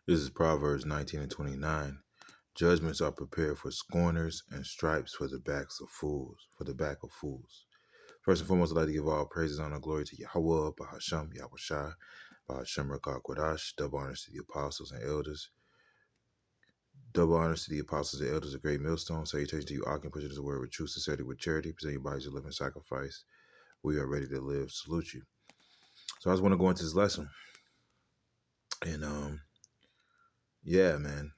This is Proverbs 19 and 29. Judgments are prepared for scorners and stripes for the backs of fools, for the back of fools. First and foremost, I'd like to give all praises, honor, and glory to Yahweh, Bahasham, Yahushai, Bahasham, Rakah, Kodash, double honors to the apostles and elders. Double honors to the apostles and elders of Great Millstone. Salutations to you, all can push the word with truth, sincerity, with charity. Present your bodies a living sacrifice. We are ready to live. Salute you. So I just want to go into this lesson. And yeah, man.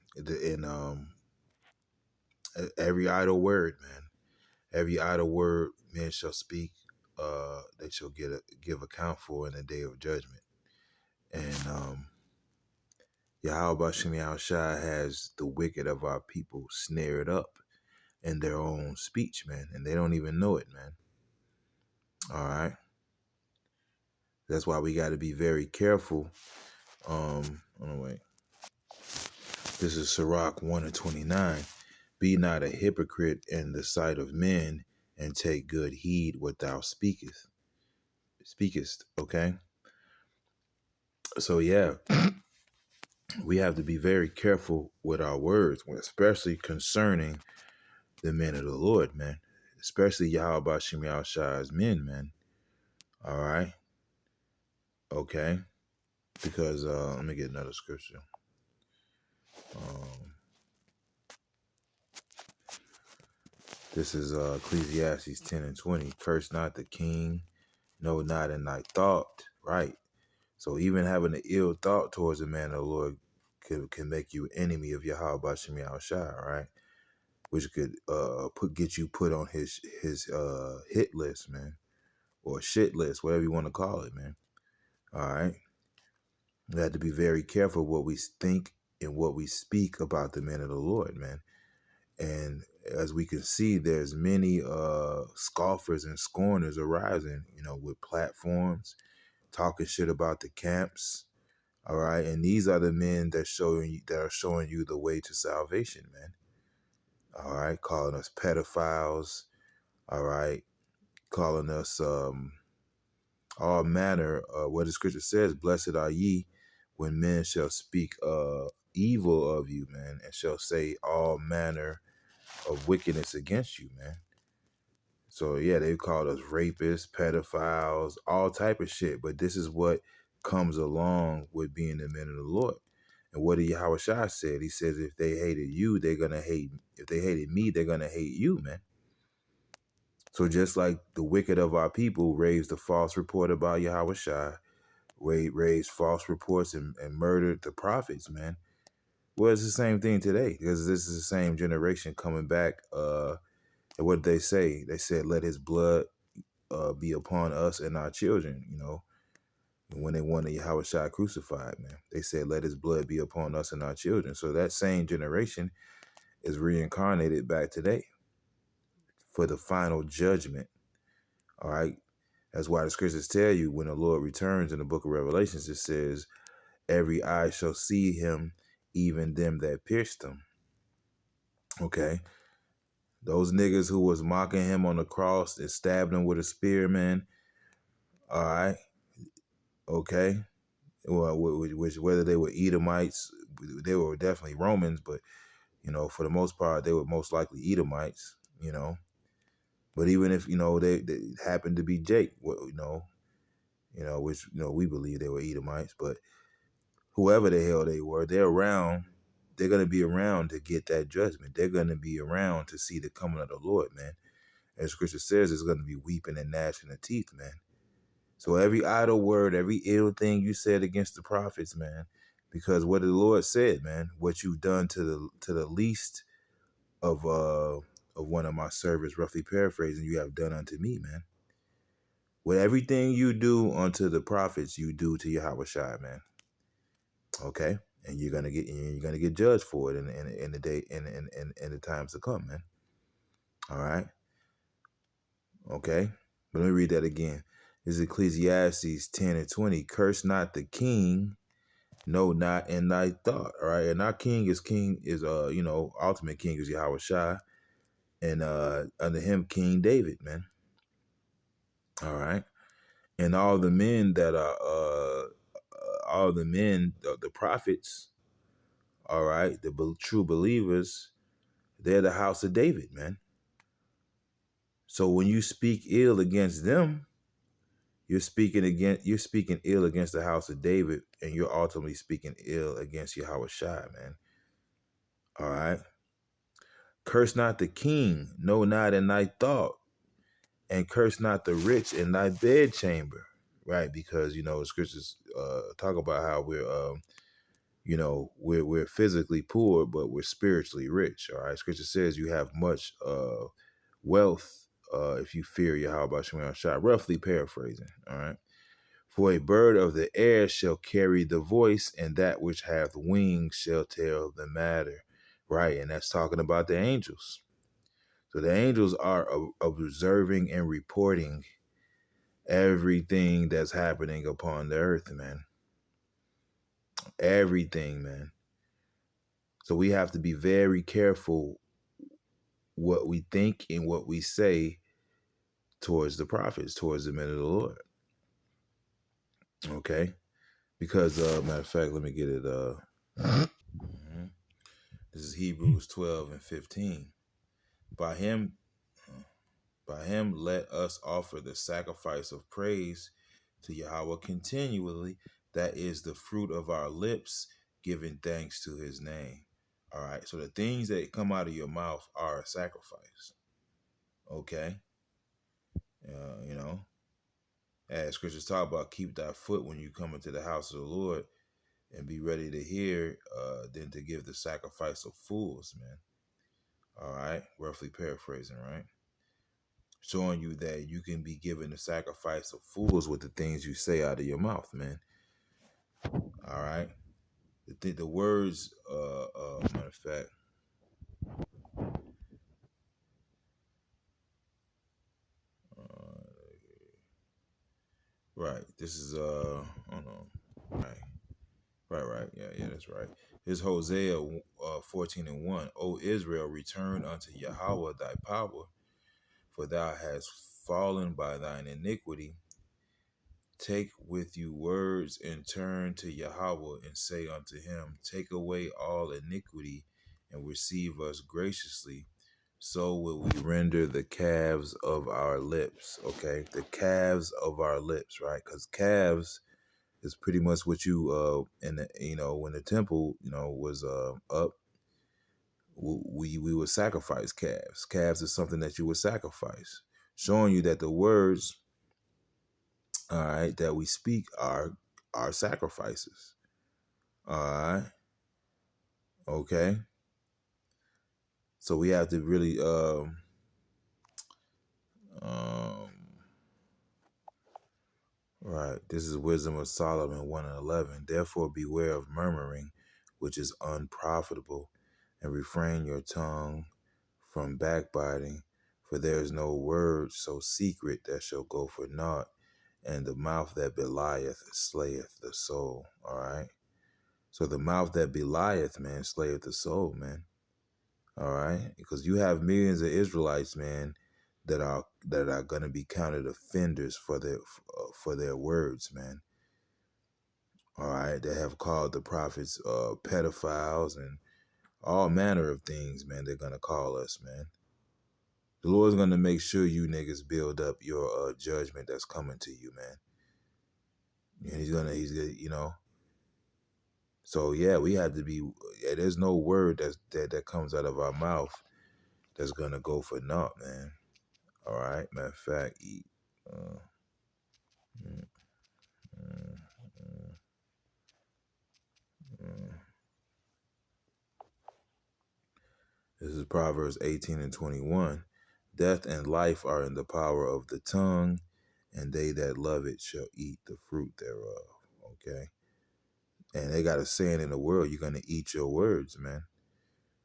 Every idle word, man. Every idle word men shall speak, they shall give account for in the day of judgment. And Yahweh Shem Shai has the wicked of our people snared up in their own speech, man, and they don't even know it, man. All right. That's why we got to be very careful. Oh no, wait. This is Sirach 1 and 29. Be not a hypocrite in the sight of men, and take good heed what thou speakest. Okay. So yeah, we have to be very careful with our words, especially concerning the men of the Lord, man. Especially Yahweh Shem Shai's men, man. All right. Okay. Because let me get another scripture. This is Ecclesiastes 10 and 20. Curse not the king, no, not in thy thought. Right. So even having an ill thought towards a man of the Lord can make you enemy of Yahweh Shem Shai, right? Which could get you put on his hit list, man, or shit list, whatever you want to call it, man. All right. We have to be very careful what we think and what we speak about the men of the Lord, man. And as we can see, there's many scoffers and scorners arising, with platforms, talking shit about the camps. All right. And these are the men that are showing you the way to salvation, man. All right. Calling us pedophiles. All right. Calling us all manner. What the scripture says, blessed are ye when men shall speak evil of you, man, and shall say all manner of wickedness against you, man. So yeah, they called us rapists, pedophiles, all type of shit. But this is what comes along with being the men of the Lord. And what did Yahweh Shai said? He says, if they hated you, they're gonna hate. If they hated me, they're gonna hate you, man. So just like the wicked of our people raised a false report about Yahweh Shai, raised false reports and murdered the prophets, man. Well, it's the same thing today, because this is the same generation coming back. And what did they say? They said, let his blood be upon us and our children, when they wanted Yahweh Shai crucified, man. They said, let his blood be upon us and our children. So that same generation is reincarnated back today for the final judgment. All right. That's why the scriptures tell you when the Lord returns in the book of Revelations, it says, every eye shall see him, even them that pierced him. Okay. Those niggas who was mocking him on the cross and stabbed him with a spear, man. All right. Okay. Well, which whether they were Edomites, they were definitely Romans, but, for the most part, they were most likely Edomites, But even if, they happened to be Jake, which, we believe they were Edomites, but whoever the hell they were, they're around. They're going to be around to get that judgment. They're going to be around to see the coming of the Lord, man. As Scripture says, it's going to be weeping and gnashing of teeth, man. So every idle word, every ill thing you said against the prophets, man, because what the Lord said, man, what you've done to the least of one of my servants, roughly paraphrasing, you have done unto me, man. With everything you do unto the prophets, you do to Yahweh Shai, man. Okay, and you're gonna get judged for it in the day in the times to come, man. All right. Okay, but let me read that again. This is Ecclesiastes 10 and 20. Curse not the king, no, not in thy thought. All right, and our king is ultimate king is Yahweh Shai, and under him King David, man. All right, and all the men that are the prophets. All right, the true believers, they're the house of David, man. So when you speak ill against them, you're speaking ill against the house of David, and you're ultimately speaking ill against Yahweh Shai, man. All right. Curse not the king, no, not in thy thought, and curse not the rich in thy bedchamber. Right, because the scriptures talk about how we're physically poor, but we're spiritually rich. All right, scripture says you have much wealth if you fear Yahweh Shemel Shai. Roughly paraphrasing. All right. For a bird of the air shall carry the voice, and that which hath wings shall tell the matter. Right, and that's talking about the angels. So the angels are observing and reporting everything that's happening upon the earth, man. Everything, man. So we have to be very careful what we think and what we say towards the prophets, towards the men of the Lord. Okay? Because, matter of fact, let me get it. Mhm. This is Hebrews 12 and 15. By him, let us offer the sacrifice of praise to Yahweh continually. That is the fruit of our lips, giving thanks to his name. All right. So the things that come out of your mouth are a sacrifice. Okay. You know, as scriptures talk about, keep thy foot when you come into the house of the Lord, and be ready to hear, than to give the sacrifice of fools, man. All right. Roughly paraphrasing, right? Showing you that you can be given the sacrifice of fools with the things you say out of your mouth, man. All right. The words, matter of fact, uh, right. This is, hold on. Right. Yeah, that's right. Here's Hosea 14 and 1. O Israel, return unto Yahweh thy power, for thou hast fallen by thine iniquity. Take with you words and turn to Yahweh and say unto him, take away all iniquity and receive us graciously. So will we render the calves of our lips. Okay, the calves of our lips, right? Because calves is pretty much what you in the when the temple was up, we would sacrifice calves. Calves is something that you would sacrifice, showing you that the words, all right, that we speak are sacrifices. All right, okay. So we have to really um right. This is Wisdom of Solomon 1 and 11. Therefore beware of murmuring, which is unprofitable, and refrain your tongue from backbiting, for there is no word so secret that shall go for naught, and the mouth that belieth slayeth the soul. All right. So the mouth that belieth, man, slayeth the soul, man. All right, because you have millions of Israelites, man, that are going to be counted offenders for their words, man. All right, they have called the prophets pedophiles and all manner of things, man. They're gonna call us, man. The Lord's gonna make sure you niggas build up your judgment that's coming to you, man. And he's gonna. So yeah, we have to be. Yeah, there's no word that comes out of our mouth that's gonna go for naught, man. All right. Matter of fact, eat. Uh, mm, mm, mm, mm. This is Proverbs 18 and 21. Death and life are in the power of the tongue, and they that love it shall eat the fruit thereof. Okay. And they got a saying in the world, you're going to eat your words, man.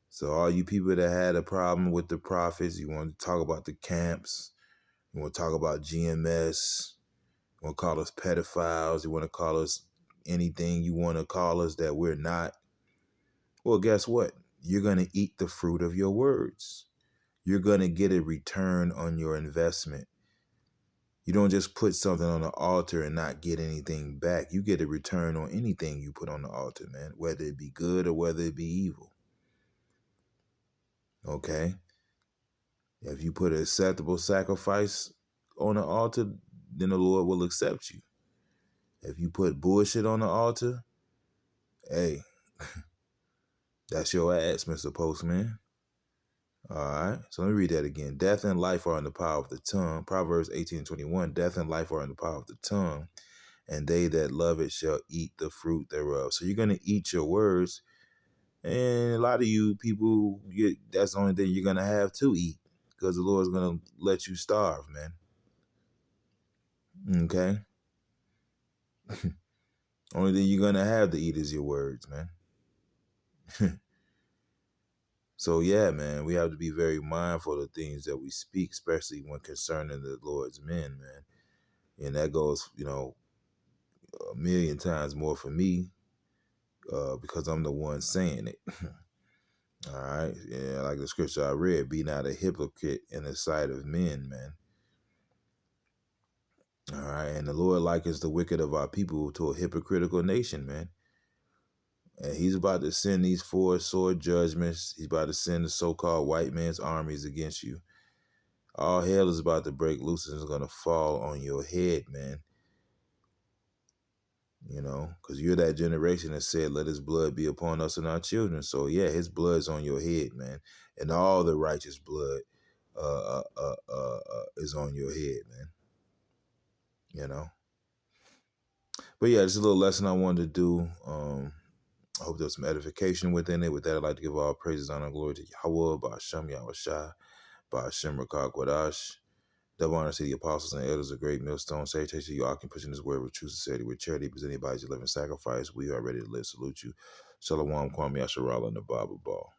So all you people that had a problem with the prophets, you want to talk about the camps, you want to talk about GMS, you want to call us pedophiles, you want to call us anything you want to call us that we're not. Well, guess what? You're going to eat the fruit of your words. You're going to get a return on your investment. You don't just put something on the altar and not get anything back. You get a return on anything you put on the altar, man, whether it be good or whether it be evil. Okay? If you put an acceptable sacrifice on the altar, then the Lord will accept you. If you put bullshit on the altar, hey, that's your ass, Mr. Postman. All right, so let me read that again. Death and life are in the power of the tongue. Proverbs 18:21. Death and life are in the power of the tongue, and they that love it shall eat the fruit thereof. So you're going to eat your words, and a lot of you people, that's the only thing you're going to have to eat, because the Lord's going to let you starve, man. Okay? Only thing you're going to have to eat is your words, man. So yeah, man, we have to be very mindful of the things that we speak, especially when concerning the Lord's men, man. And that goes, a million times more for me, because I'm the one saying it. All right, yeah, like the scripture I read, be not a hypocrite in the sight of men, man. All right, and the Lord likens the wicked of our people to a hypocritical nation, man. And he's about to send these 4 sword judgments. He's about to send the so-called white man's armies against you. All hell is about to break loose and it's going to fall on your head, man. Because you're that generation that said, let his blood be upon us and our children. So, yeah, his blood's on your head, man. And all the righteous blood is on your head, man. But, yeah, just a little lesson I wanted to do. I hope there's some edification within it. With that, I'd like to give all praises, honor, and glory to Yahweh, Ba'ashem Yahushua, Ba'ashem Rakak Wadash. Double honor to the apostles and elders of Great Millstone. Salutation to you all, can pushing this word with true sincerity, with charity, presenting anybody's living sacrifice. We are ready to live. Salute you. Shalom, Kwame Asherala, and the Bible Ball.